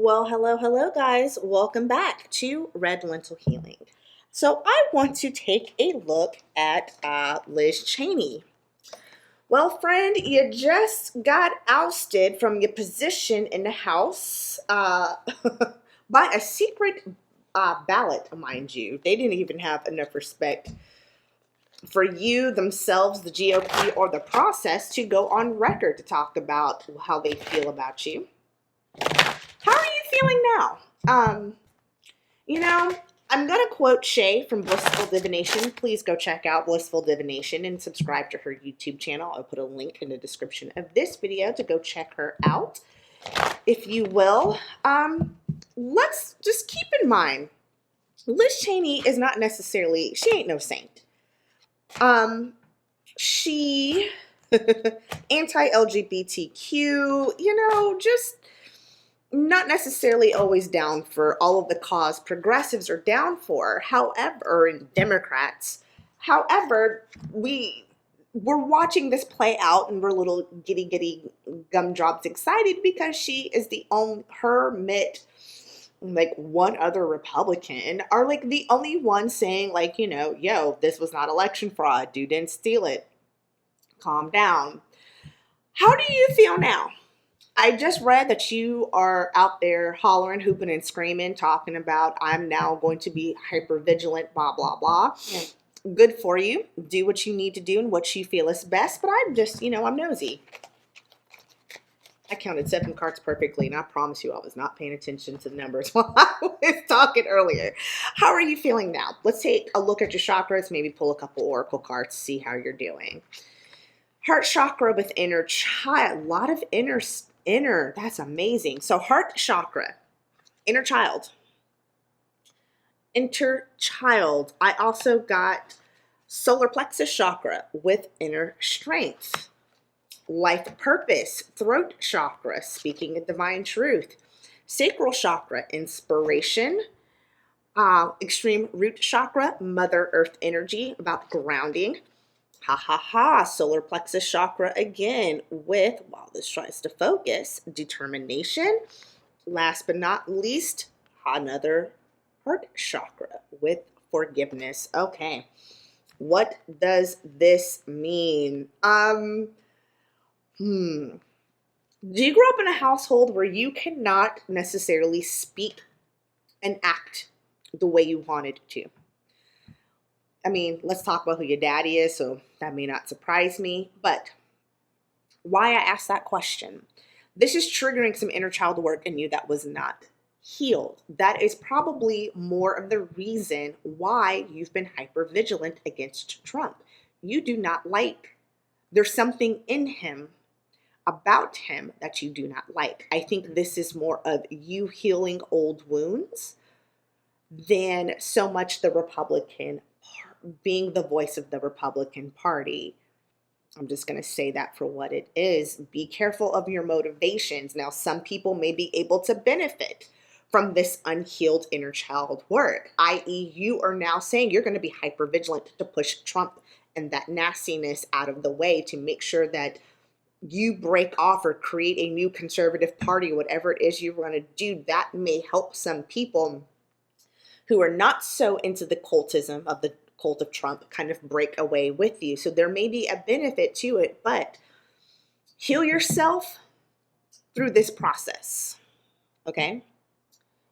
Hello, guys. Welcome back to Red Lentil Healing. So, I want to take a look at Liz Cheney. Well, friend, you just got ousted from your position in the House by a secret ballot, mind you. They didn't even have enough respect for you themselves, the GOP, or the process to go on record to talk about how they feel about you. How are you feeling now? Um, you know, I'm going to quote Shay from Blissful Divination. Please go check out Blissful Divination and subscribe to her YouTube channel. I'll put a link in the description of this video to go check her out, if you will. Let's just keep in mind, Liz Cheney is not necessarily, she ain't no saint. She anti-LGBTQ, just not necessarily always down for all of the cause progressives are down for. However, and Democrats, however, we're watching this play out and we're little giddy gumdrops excited because she is the only, her, Mitt, like one other Republican are like the only one saying like, yo, this was not election fraud. Dude didn't steal it. Calm down. How do you feel now? I just read that you are out there hollering, hooping, and screaming, talking about I'm now going to be hyper vigilant, blah, blah, blah. Yeah. Good for you. Do what you need to do and what you feel is best. But I'm just, I'm nosy. I counted 7 cards perfectly, and I promise you I was not paying attention to the numbers while I was talking earlier. How are you feeling now? Let's take a look at your chakras, maybe pull a couple oracle cards, see how you're doing. Heart chakra with inner child. A lot of inner, that's amazing. So heart chakra, inner child. Inner child. I also got solar plexus chakra with inner strength. Life purpose, throat chakra, speaking of divine truth. Sacral chakra, inspiration. Extreme root chakra, Mother Earth energy, about grounding. Solar plexus chakra again with, while this tries to focus, determination. Last but not least, another heart chakra with forgiveness. Okay, what does this mean? Do you grow up in a household where you cannot necessarily speak and act the way you wanted to? I mean, let's talk about who your daddy is, so that may not surprise me. But why I asked that question, this is triggering some inner child work in you that was not healed. That is probably more of the reason why you've been hyper vigilant against Trump. You do not like, there's something in him, about him, that you do not like. I think this is more of you healing old wounds than so much the Republican being the voice of the Republican Party. I'm just going to say that for what it is. Be careful of your motivations. Now, some people may be able to benefit from this unhealed inner child work, i.e. you are now saying you're going to be hyper vigilant to push Trump and that nastiness out of the way to make sure that you break off or create a new conservative party, whatever it is you want to do. That may help some people who are not so into the cultism of the cult of Trump kind of break away with you. So there may be a benefit to it, but heal yourself through this process, okay?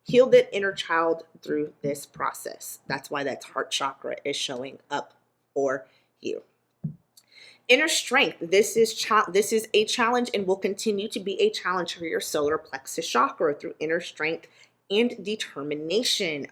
Heal that inner child through this process. That's why that heart chakra is showing up for you. Inner strength. This is a challenge and will continue to be a challenge for your solar plexus chakra through inner strength and determination.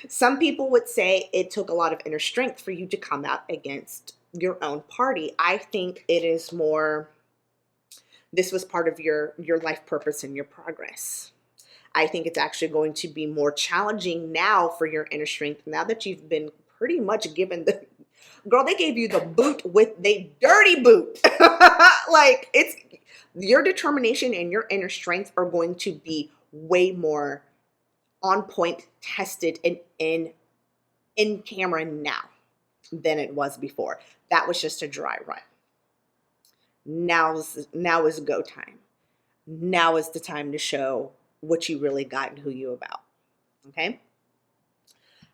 Some people would say it took a lot of inner strength for you to come out against your own party. I think it is more, this was part of your life purpose and your progress. I think it's actually going to be more challenging now for your inner strength now that you've been pretty much given the, girl, they gave you the boot with the dirty boot. Like, it's, your determination and your inner strength are going to be way more on point, tested, and in camera now than it was before. That was just a dry run. Now is go time. Now is the time to show what you really got and who you about. Okay.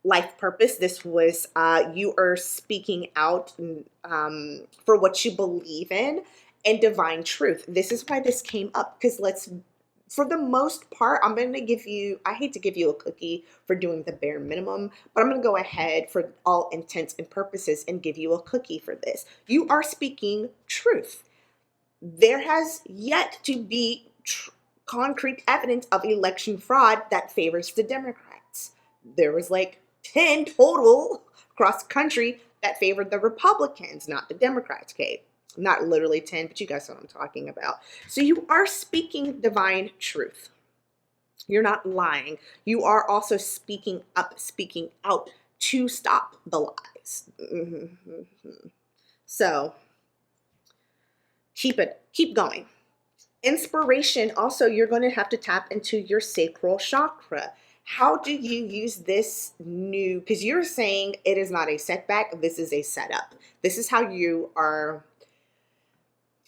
Life purpose. This was you are speaking out for what you believe in and divine truth. This is why this came up, because for the most part, I'm going to give you, I hate to give you a cookie for doing the bare minimum, but I'm going to go ahead for all intents and purposes and give you a cookie for this. You are speaking truth. There has yet to be concrete evidence of election fraud that favors the Democrats. There was like 10 total across the country that favored the Republicans, not the Democrats, okay? Not literally 10, but you guys know what I'm talking about. So you are speaking divine truth. You're not lying. You are also speaking up, speaking out to stop the lies. So keep going. Inspiration, also, you're going to have to tap into your sacral chakra. How do you use this new, because you're saying it is not a setback, this is a setup. This is how you are,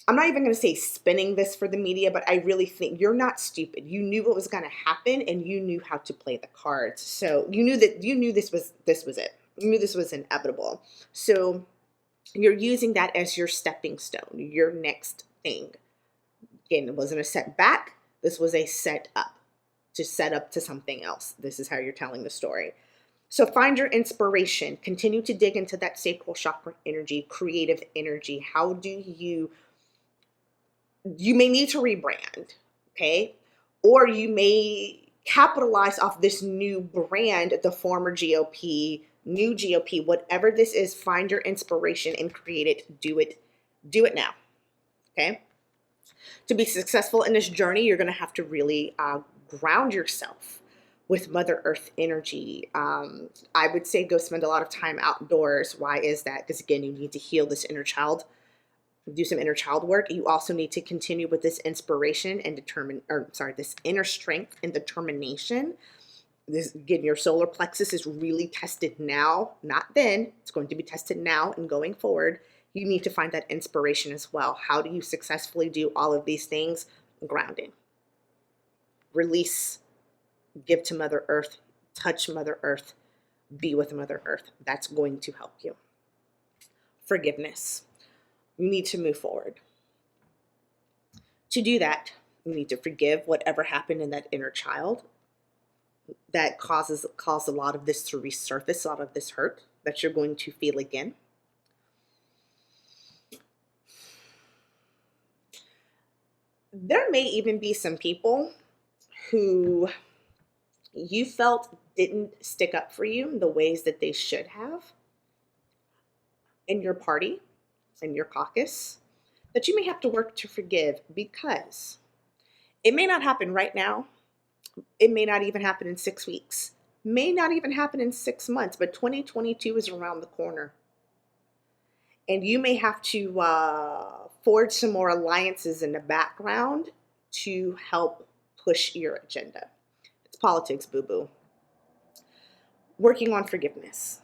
I'm not even going to say spinning this for the media, but I really think you're not stupid. You knew what was going to happen and you knew how to play the cards. So you knew this was it. You knew this was inevitable. So you're using that as your stepping stone, your next thing. Again, it wasn't a setback. This was a set up to something else. This is how you're telling the story. So find your inspiration. Continue to dig into that sacral chakra energy, creative energy. How do you may need to rebrand, okay? Or you may capitalize off this new brand, the former GOP, new GOP, whatever this is, find your inspiration and create it. Do it now, okay? To be successful in this journey, you're going to have to really ground yourself with Mother Earth energy. I would say go spend a lot of time outdoors. Why is that? Because again, you need to heal this inner child, do some inner child work. You also need to continue with this inspiration and this inner strength and determination. This, again, your solar plexus is really tested now, not then. It's going to be tested now and going forward. You need to find that inspiration as well. How do you successfully do all of these things? Grounding. Release. Give to Mother Earth. Touch Mother Earth. Be with Mother Earth. That's going to help you. Forgiveness. You need to move forward. To do that, you need to forgive whatever happened in that inner child that caused a lot of this to resurface, a lot of this hurt that you're going to feel again. There may even be some people who you felt didn't stick up for you in the ways that they should have in your party, in your caucus, that you may have to work to forgive, because it may not happen right now. It may not even happen in 6 weeks, may not even happen in 6 months, but 2022 is around the corner. And you may have to forge some more alliances in the background to help push your agenda. It's politics, boo-boo. Working on forgiveness,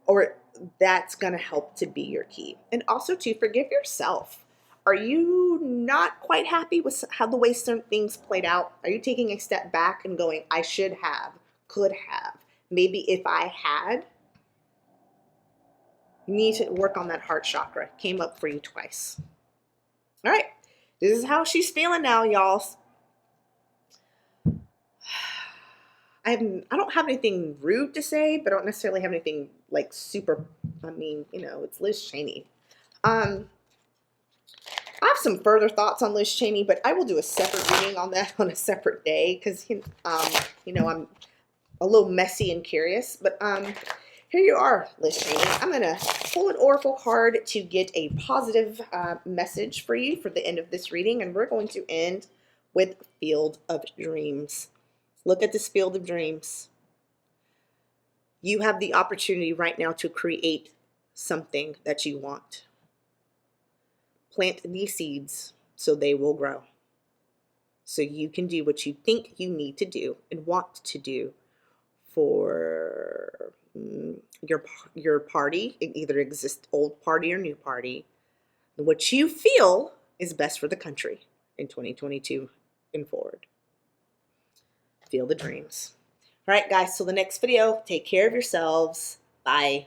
or that's going to help to be your key. And also to forgive yourself. Are you not quite happy with how the way certain things played out? Are you taking a step back and going, I should have, could have, maybe if I had? You need to work on that heart chakra. Came up for you twice. All right. This is how she's feeling now, y'all. I don't have anything rude to say, but I don't necessarily have anything like super, it's Liz Cheney. I have some further thoughts on Liz Cheney, but I will do a separate reading on that on a separate day, because, I'm a little messy and curious. But here you are, Liz Cheney. I'm going to pull an oracle card to get a positive message for you for the end of this reading, and we're going to end with Field of Dreams. Look at this Field of Dreams. You have the opportunity right now to create something that you want. Plant these seeds so they will grow. So you can do what you think you need to do and want to do for your party. It either exists old party or new party. What you feel is best for the country. in 2022 and forward. Feel the dreams. All right, guys, so the next video, take care of yourselves. Bye.